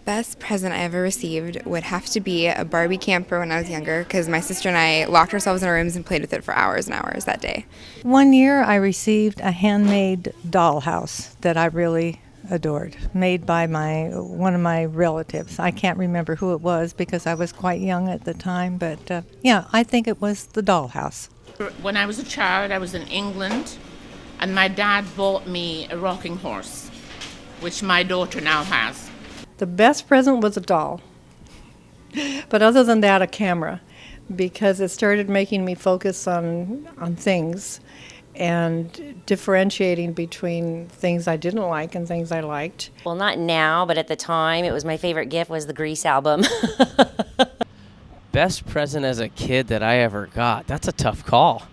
best present I ever received would have to be a Barbie camper when I was younger, because my sister and I locked ourselves in our rooms and played with it for hours and hours that day. One year I received a handmade dollhouse that I really adored, made by one of my relatives. I can't remember who it was because I was quite young at the time, but yeah, I think it was the dollhouse. When I was a child, I was in England, and my dad bought me a rocking horse, which my daughter now has. The best present was a doll, but other than that, a camera, because it started making me focus on things and differentiating between things I didn't like and things I liked. Well, not now, but at the time, it was my favorite gift was the Grease album. Best present as a kid that I ever got. That's a tough call.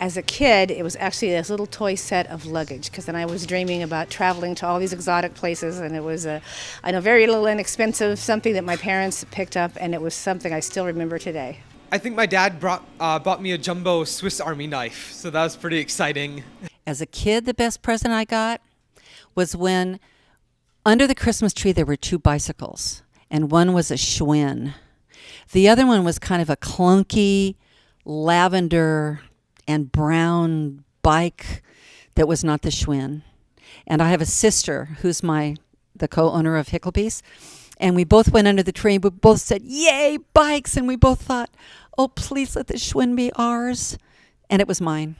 As a kid, it was actually this little toy set of luggage, because then I was dreaming about traveling to all these exotic places, and it was I know, very little inexpensive, something that my parents picked up, and it was something I still remember today. I think my dad bought me a jumbo Swiss Army knife, so that was pretty exciting. As a kid, the best present I got was when under the Christmas tree there were 2 bicycles, and one was a Schwinn. The other one was kind of a clunky lavender and brown bike that was not the Schwinn. And I have a sister who's the co-owner of Hicklebees, and we both went under the tree. We both said, "Yay, bikes!" And we both thought, "Oh, please let the Schwinn be ours." And it was mine.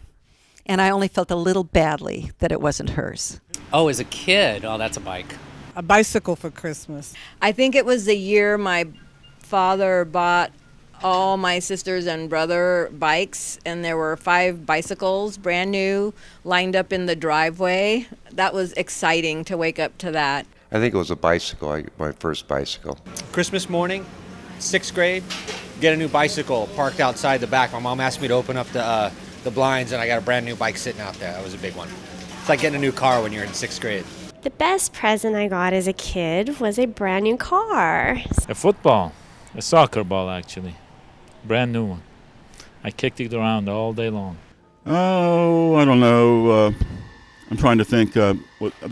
And I only felt a little badly that it wasn't hers. Oh, as a kid, that's a bike. A bicycle for Christmas. I think it was the year my father bought all my sisters and brother bikes, and there were 5 bicycles, brand new, lined up in the driveway. That was exciting to wake up to that. I think it was a bicycle, my first bicycle. Christmas morning, 6th grade, get a new bicycle parked outside the back. My mom asked me to open up the blinds, and I got a brand new bike sitting out there. That was a big one. It's like getting a new car when you're in 6th grade. The best present I got as a kid was a brand new car. A football, a soccer ball actually, brand new one. I kicked it around all day long. Oh, I don't know. I'm trying to think. There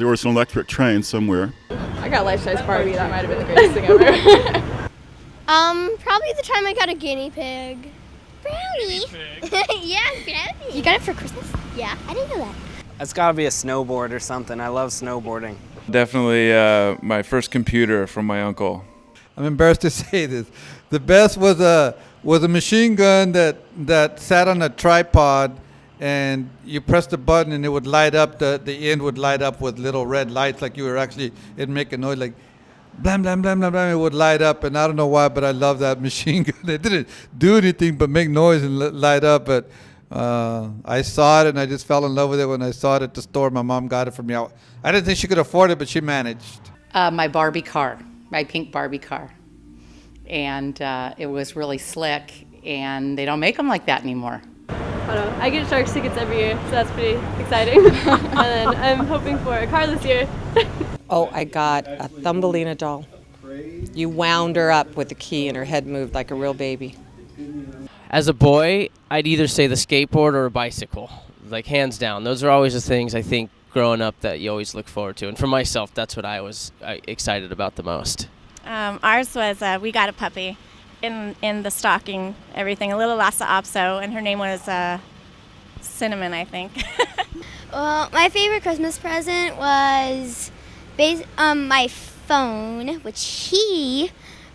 was an electric train somewhere. I got life-size Barbie. That might have been the greatest thing ever. Probably the time I got a guinea pig. Brownie. Yeah, brownie. You got it for Christmas? Yeah, I didn't know that. It's got to be a snowboard or something. I love snowboarding. Definitely my first computer from my uncle. I'm embarrassed to say this. The best was a machine gun that sat on a tripod, and you press the button and it would light up, the end would light up with little red lights, like you were actually, it'd make a noise like blam, blam, blam, blam, blam, it would light up. And I don't know why, but I love that machine gun. It didn't do anything but make noise and light up, but I saw it and I just fell in love with it when I saw it at the store. My mom got it for me. I didn't think she could afford it, but she managed. My Barbie car, my pink Barbie car. And it was really slick, and they don't make them like that anymore. I don't know. I get Sharks tickets every year, so that's pretty exciting. And then I'm hoping for a car this year. Oh, I got a Thumbelina doll. You wound her up with a key and her head moved like a real baby. As a boy, I'd either say the skateboard or a bicycle, like hands down. Those are always the things I think growing up that you always look forward to. And for myself, that's what I was excited about the most. Ours was, we got a puppy in the stocking, everything, a little Lhasa Apso, and her name was Cinnamon, I think. Well, my favorite Christmas present was my phone, which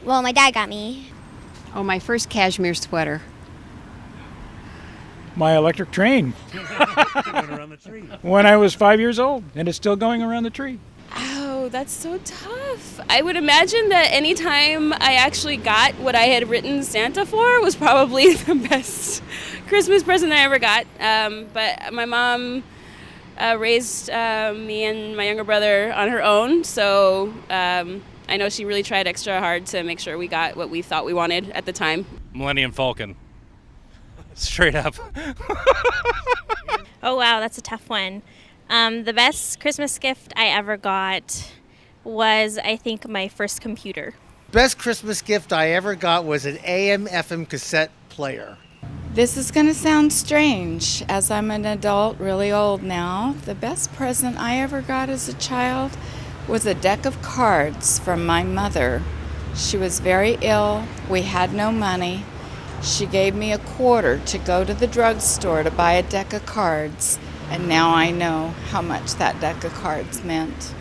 my dad got me. Oh, my first cashmere sweater. My electric train. When I was 5 years old, and it's still going around the tree. Oh, that's so tough. I would imagine that any time I actually got what I had written Santa for was probably the best Christmas present I ever got. But my mom raised me and my younger brother on her own, so I know she really tried extra hard to make sure we got what we thought we wanted at the time. Millennium Falcon. Straight up. Oh, wow, that's a tough one. The best Christmas gift I ever got was, I think, my first computer. Best Christmas gift I ever got was an AM/FM cassette player. This is going to sound strange, as I'm an adult, really old now. The best present I ever got as a child was a deck of cards from my mother. She was very ill. We had no money. She gave me a quarter to go to the drugstore to buy a deck of cards, and now I know how much that deck of cards meant.